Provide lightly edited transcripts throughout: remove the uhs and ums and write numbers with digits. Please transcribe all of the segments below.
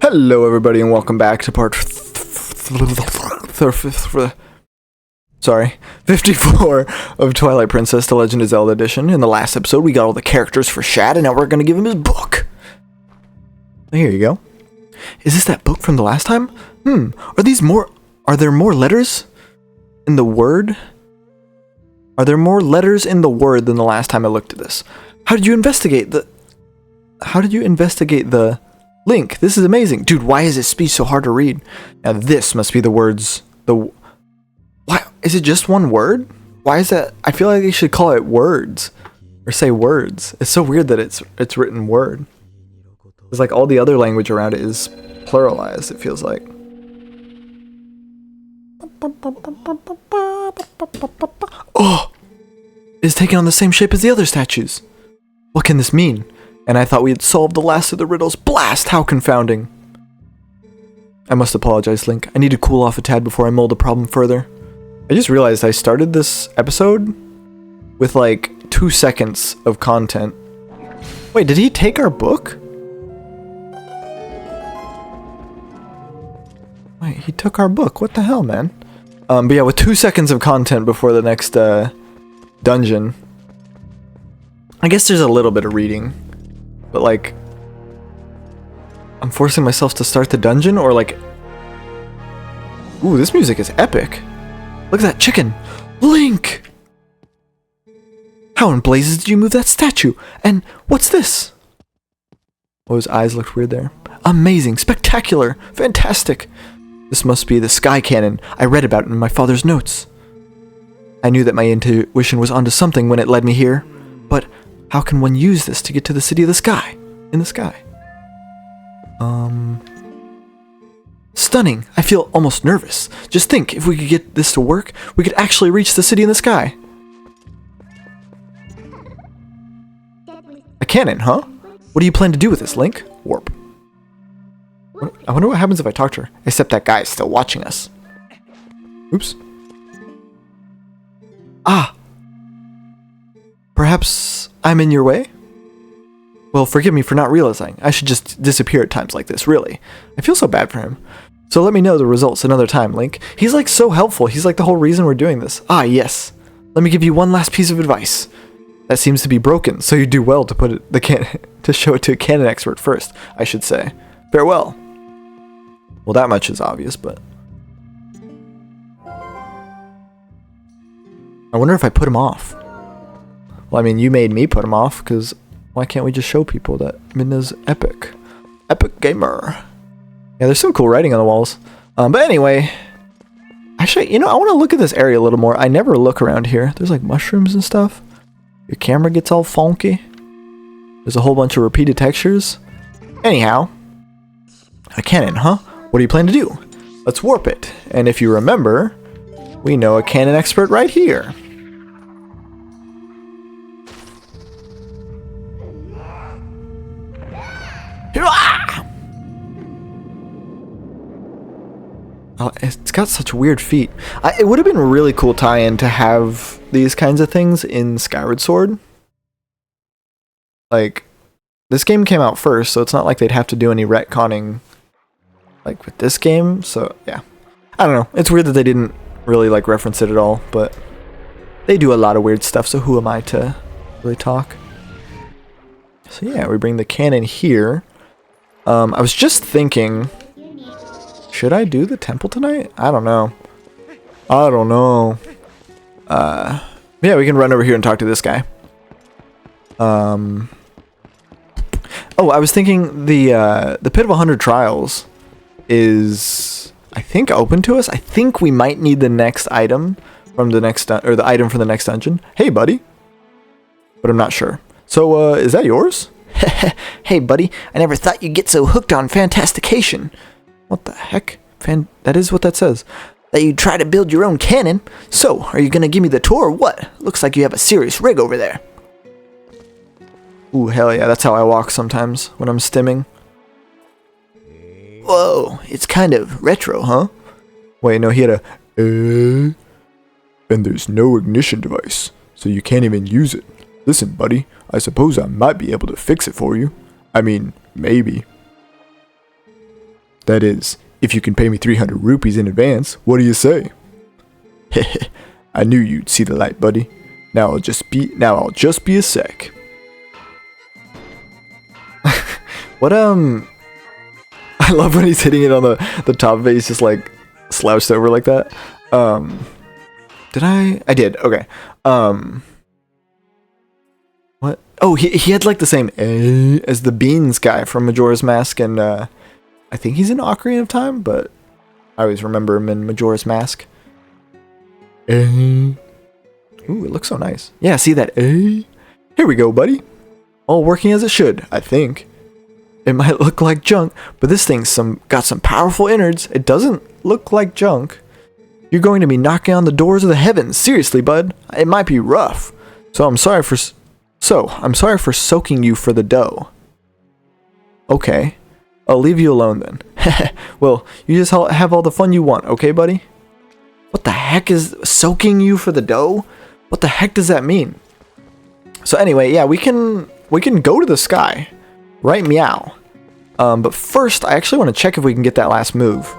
Hello everybody and welcome back to part 54 of Twilight Princess: The Legend of Zelda Edition. In the last episode we got all the characters for Shad and now we're going to give him his book. Here you go. Is this that book from the last time? Are there more letters in the word? Are there more letters in the word than the last time I looked at this? How did you investigate the link? This is amazing. Dude, why is this speech so hard to read? Now this must be the words. Why is it just one word? Why is that? I feel like they should call it words or say words. It's so weird that it's written word. It's like all the other language around it is pluralized, it feels like. Oh! It's taking on the same shape as the other statues. What can this mean? And I thought we had solved the last of the riddles. Blast! How confounding. I must apologize, Link. I need to cool off a tad before I mull the problem further. I just realized I started this episode with like 2 seconds of content. Wait, did he take our book? Wait, he took our book. What the hell, man? But yeah, with 2 seconds of content before the next dungeon. I guess there's a little bit of reading. But like, I'm forcing myself to start the dungeon, or like, ooh, this music is epic. Look at that chicken, Link. How in blazes did you move that statue? And what's this? Oh, his eyes looked weird there. Amazing, spectacular, fantastic. This must be the sky cannon I read about in my father's notes. I knew that my intuition was onto something when it led me here, but how can one use this to get to the city of the sky? In the sky. Stunning. I feel almost nervous. Just think, if we could get this to work, we could actually reach the city in the sky. A cannon, huh? What do you plan to do with this, Link? Warp. I wonder what happens if I talk to her. Except that guy is still watching us. Oops. Ah. Perhaps I'm in your way? Well, forgive me for not realizing. I should just disappear at times like this, really. I feel so bad for him. So let me know the results another time, Link. He's like so helpful. He's like the whole reason we're doing this. Ah, yes. Let me give you one last piece of advice. That seems to be broken, so you do well to put it to show it to a canon expert first, I should say. Farewell. Well, that much is obvious, but I wonder if I put him off. Well, I mean, you made me put him off, because why can't we just show people that Midna's epic? Epic gamer. Yeah, there's some cool writing on the walls. But anyway, actually, I want to look at this area a little more. I never look around here. There's like mushrooms and stuff. Your camera gets all funky. There's a whole bunch of repeated textures. Anyhow, a cannon, huh? What do you plan to do? Let's warp it. And if you remember, we know a cannon expert right here. Oh, it's got such weird feet. It would have been a really cool tie-in to have these kinds of things in Skyward Sword. Like, this game came out first, so it's not like they'd have to do any retconning like with this game. So yeah, I don't know. It's weird that they didn't really like reference it at all, but they do a lot of weird stuff, so who am I to really talk? So yeah, we bring the cannon here. I was just thinking, should I do the temple tonight? I don't know. Yeah, we can run over here and talk to this guy. Oh, I was thinking the Pit of 100 Trials is, I think, open to us. I think we might need the next item from the next or the item from the next dungeon. Hey, buddy. But I'm not sure. So, is that yours? Hey, buddy. I never thought you'd get so hooked on fantastication. What the heck? That is what that says. That you try to build your own cannon. So, are you gonna give me the tour or what? Looks like you have a serious rig over there. Ooh, hell yeah, that's how I walk sometimes when I'm stimming. Whoa, it's kind of retro, huh? Wait, no, he had a and there's no ignition device, so you can't even use it. Listen, buddy, I suppose I might be able to fix it for you. I mean, maybe. That is, if you can pay me 300 rupees in advance. What do you say? Heh. I knew you'd see the light, buddy. Now I'll just be a sec. What I love when he's hitting it on the top of it. He's just like slouched over like that. Did I did. Okay. What? Oh, he had like the same as the Beans guy from Majora's Mask, and I think he's in Ocarina of Time, but I always remember him in Majora's Mask. Ooh, it looks so nice. Yeah, see that? Here we go, buddy. All working as it should, I think. It might look like junk, but this thing's got some powerful innards. It doesn't look like junk. You're going to be knocking on the doors of the heavens. Seriously, bud. It might be rough. I'm sorry for soaking you for the dough. Okay. I'll leave you alone then. Well, you just have all the fun you want, okay, buddy? What the heck is soaking you for the dough? What the heck does that mean? So anyway, yeah, we can go to the sky. Right, meow. But first, I actually want to check if we can get that last move.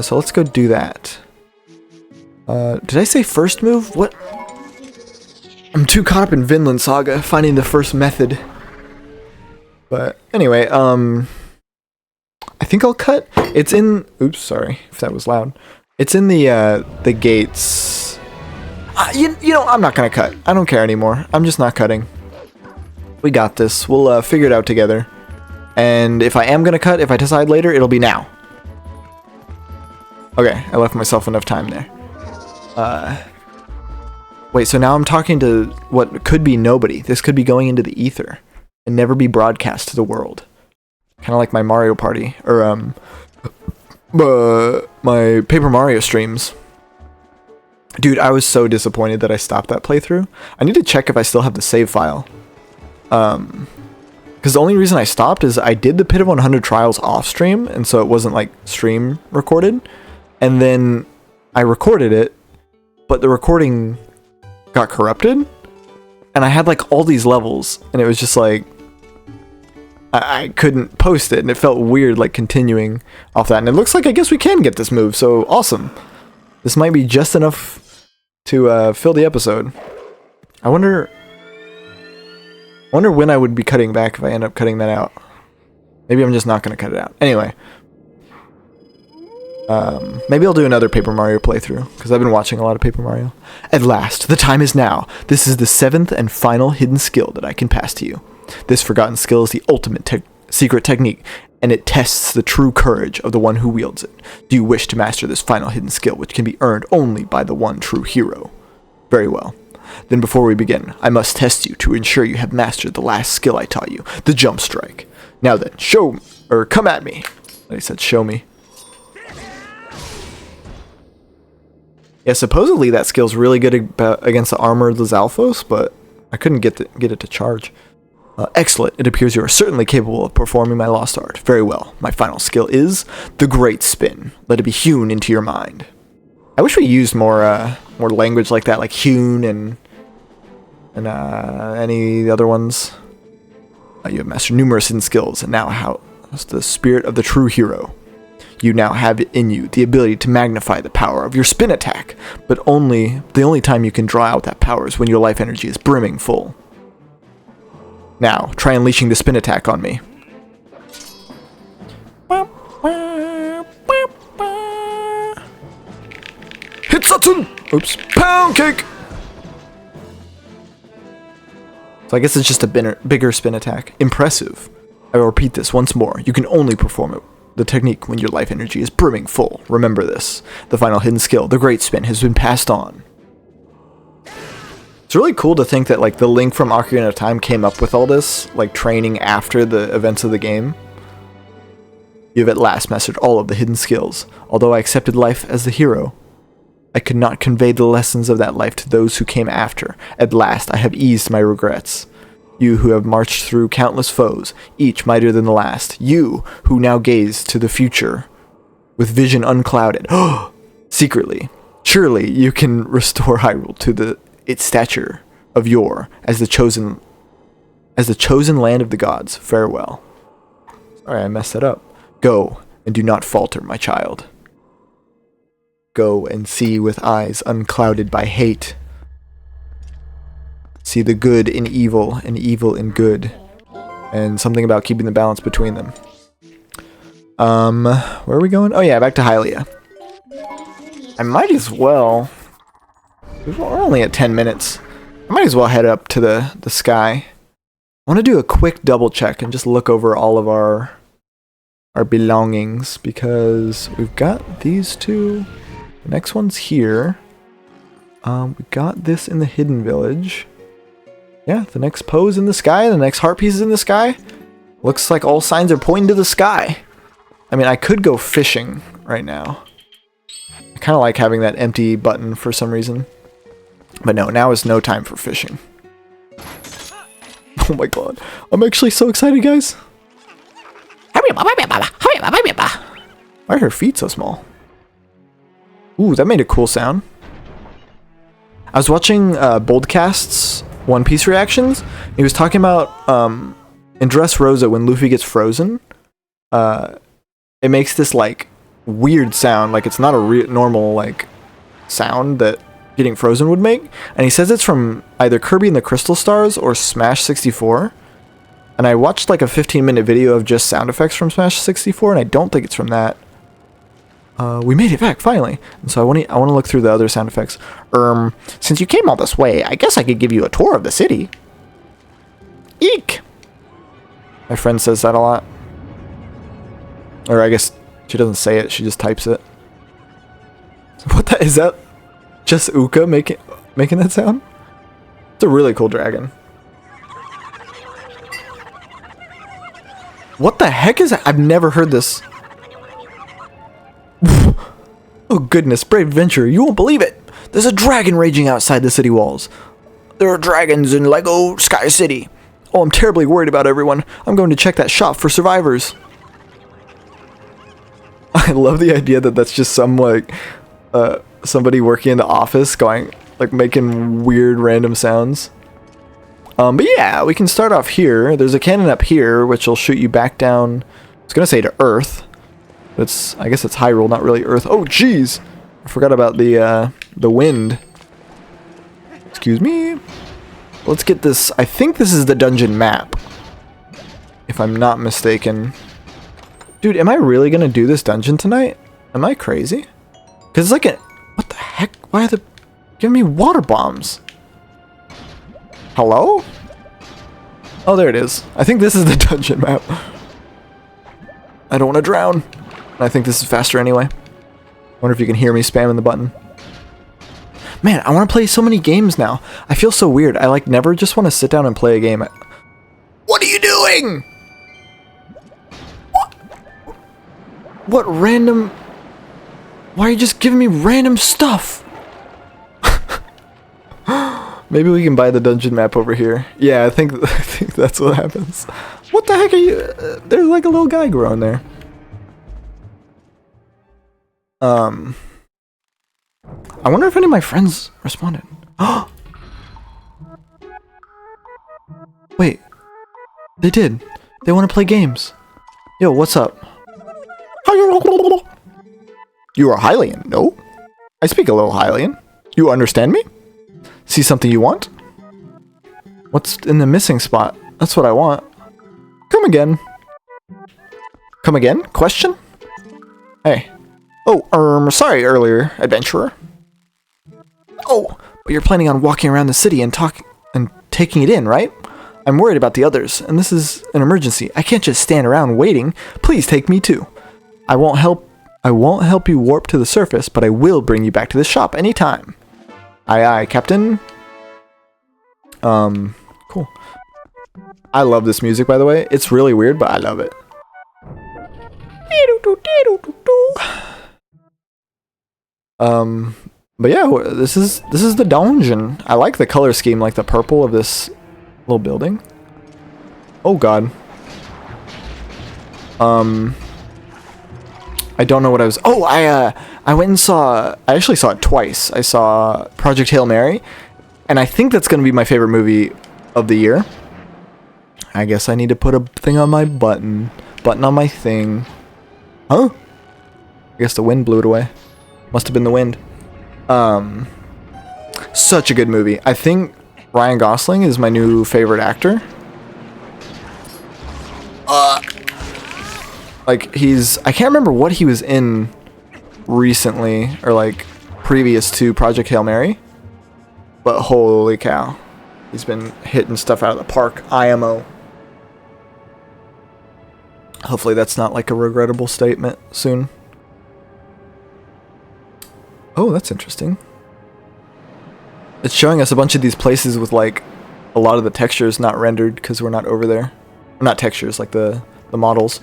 So let's go do that. Did I say first move? What? I'm too caught up in Vinland Saga, finding the first method. But anyway, I think I'll cut. It's in. Oops, sorry if that was loud. It's in the gates. You know, I'm not gonna cut. I don't care anymore. I'm just not cutting. We got this. We'll figure it out together. And if I am gonna cut, if I decide later, it'll be now. Okay, I left myself enough time there. Wait, so now I'm talking to what could be nobody. This could be going into the ether and never be broadcast to the world. Kind of like my Mario Party, or my Paper Mario streams. Dude, I was so disappointed that I stopped that playthrough. I need to check if I still have the save file. Because the only reason I stopped is I did the Pit of 100 Trials off stream, and so it wasn't like stream recorded. And then I recorded it, but the recording got corrupted, and I had like all these levels, and it was just like I couldn't post it, and it felt weird like continuing off that. And it looks like I guess we can get this move, so awesome. This might be just enough to fill the episode. I wonder when I would be cutting back if I end up cutting that out. Maybe I'm just not going to cut it out. Anyway. Maybe I'll do another Paper Mario playthrough, because I've been watching a lot of Paper Mario. At last, the time is now. This is the 7th and final hidden skill that I can pass to you. This forgotten skill is the ultimate secret technique, and it tests the true courage of the one who wields it. Do you wish to master this final hidden skill, which can be earned only by the one true hero? Very well. Then before we begin, I must test you to ensure you have mastered the last skill I taught you, the jump strike. Now then, come at me. I said show me. Yeah, supposedly that skill's really good against the armor of the Zalfos, but I couldn't get it to charge. Excellent. It appears you are certainly capable of performing my lost art. Very well. My final skill is the Great Spin. Let it be hewn into your mind. I wish we used more language like that, like hewn and any other ones. You have mastered numerous hidden skills, and now how's the spirit of the true hero? You now have in you the ability to magnify the power of your spin attack, but the only time you can draw out that power is when your life energy is brimming full. Now, try unleashing the spin attack on me. Hit Satun! Oops. Pound cake! So I guess it's just a bigger spin attack. Impressive. I will repeat this once more. You can only perform the technique when your life energy is brimming full. Remember this. The final hidden skill, the Great Spin, has been passed on. It's really cool to think that like the Link from Ocarina of Time came up with all this, like training after the events of the game. You have at last mastered all of the hidden skills. Although I accepted life as the hero, I could not convey the lessons of that life to those who came after. At last I have eased my regrets. You who have marched through countless foes, each mightier than the last. You who now gaze to the future with vision unclouded. Secretly, surely you can restore Hyrule to its stature of yore as the chosen land of the gods. Farewell. Sorry, I messed that up. Go, and do not falter, my child. Go and see with eyes unclouded by hate. See the good in evil and evil in good. And something about keeping the balance between them. Where are we going? Oh yeah, back to Hylia. I might as well... We're only at 10 minutes. I might as well head up to the sky. I want to do a quick double check and just look over all of our belongings, because we've got these two. The next one's here. We got this in the hidden village. Yeah, the next pose in the sky, the next heart piece is in the sky. Looks like all signs are pointing to the sky. I mean, I could go fishing right now. I kind of like having that empty button for some reason. But no, now is no time for fishing. Oh my god. I'm actually so excited, guys. Why are her feet so small? Ooh, that made a cool sound. I was watching Boldcast's One Piece reactions. He was talking about in Dressrosa, when Luffy gets frozen, it makes this like weird sound, like it's not a normal like sound that getting frozen would make. And he says it's from either Kirby and the Crystal Stars or Smash 64. And I watched like a 15-minute video of just sound effects from Smash 64, and I don't think it's from that. We made it back, finally. And so I want to look through the other sound effects. Since you came all this way, I guess I could give you a tour of the city. Eek! My friend says that a lot. Or I guess she doesn't say it, she just types it. What the, is that just Uka making that sound? It's a really cool dragon. What the heck is that? I've never heard this. Oh goodness, brave adventurer, you won't believe it! There's a dragon raging outside the city walls. There are dragons in Lego Sky City. Oh, I'm terribly worried about everyone. I'm going to check that shop for survivors. I love the idea that that's just some, like, somebody working in the office going, like, making weird random sounds. But yeah, we can start off here. There's a cannon up here, which will shoot you back down, I was gonna say to Earth. It's, I guess it's Hyrule, not really Earth. Oh, jeez! I forgot about the wind. Excuse me. Let's get this. I think this is the dungeon map, if I'm not mistaken. Dude, am I really gonna do this dungeon tonight? Am I crazy? Because it's like a... What the heck? Why are they giving me water bombs? Hello? Oh, there it is. I think this is the dungeon map. I don't want to drown. I think this is faster anyway. Wonder if you can hear me spamming the button. Man, I want to play so many games now. I feel so weird. I like never just want to sit down and play a game. What are you doing? What random... Why are you just giving me random stuff? Maybe we can buy the dungeon map over here. Yeah, I think that's what happens. What the heck are you... there's like a little guy growing there. I wonder if any of my friends responded. Wait. They did. They want to play games. Yo, what's up? You are Hylian, no? I speak a little Hylian. You understand me? See something you want? What's in the missing spot? That's what I want. Come again. Come again? Question? Hey. Oh, sorry earlier, adventurer. Oh, but you're planning on walking around the city and taking it in, right? I'm worried about the others, and this is an emergency. I can't just stand around waiting. Please take me too. I won't help you warp to the surface, but I will bring you back to the shop anytime. Aye aye, Captain. Cool. I love this music, by the way. It's really weird, but I love it. But yeah, this is the dungeon. I like the color scheme, like the purple of this little building. Oh god. I don't know what I was... Oh, I went and saw... I actually saw it twice. I saw Project Hail Mary, and I think that's going to be my favorite movie of the year. I guess I need to put a thing on my button on my thing. Huh? I guess the wind blew it away. Must have been the wind. Such a good movie. I think Ryan Gosling is my new favorite actor. Like, I can't remember what he was in recently, or like previous to Project Hail Mary, but holy cow, he's been hitting stuff out of the park. IMO. Hopefully that's not like a regrettable statement soon. Oh, that's interesting. It's showing us a bunch of these places with like a lot of the textures not rendered because we're not over there. Not textures, like the models.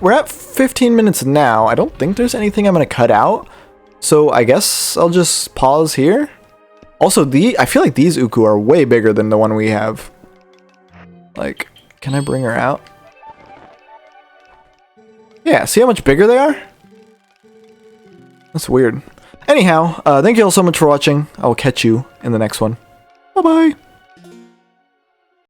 We're at 15 minutes now. I don't think there's anything I'm gonna cut out, so I guess I'll just pause here. Also, I feel like these Uku are way bigger than the one we have. Like, can I bring her out? Yeah, see how much bigger they are? That's weird. Anyhow, thank you all so much for watching. I will catch you in the next one. Bye-bye.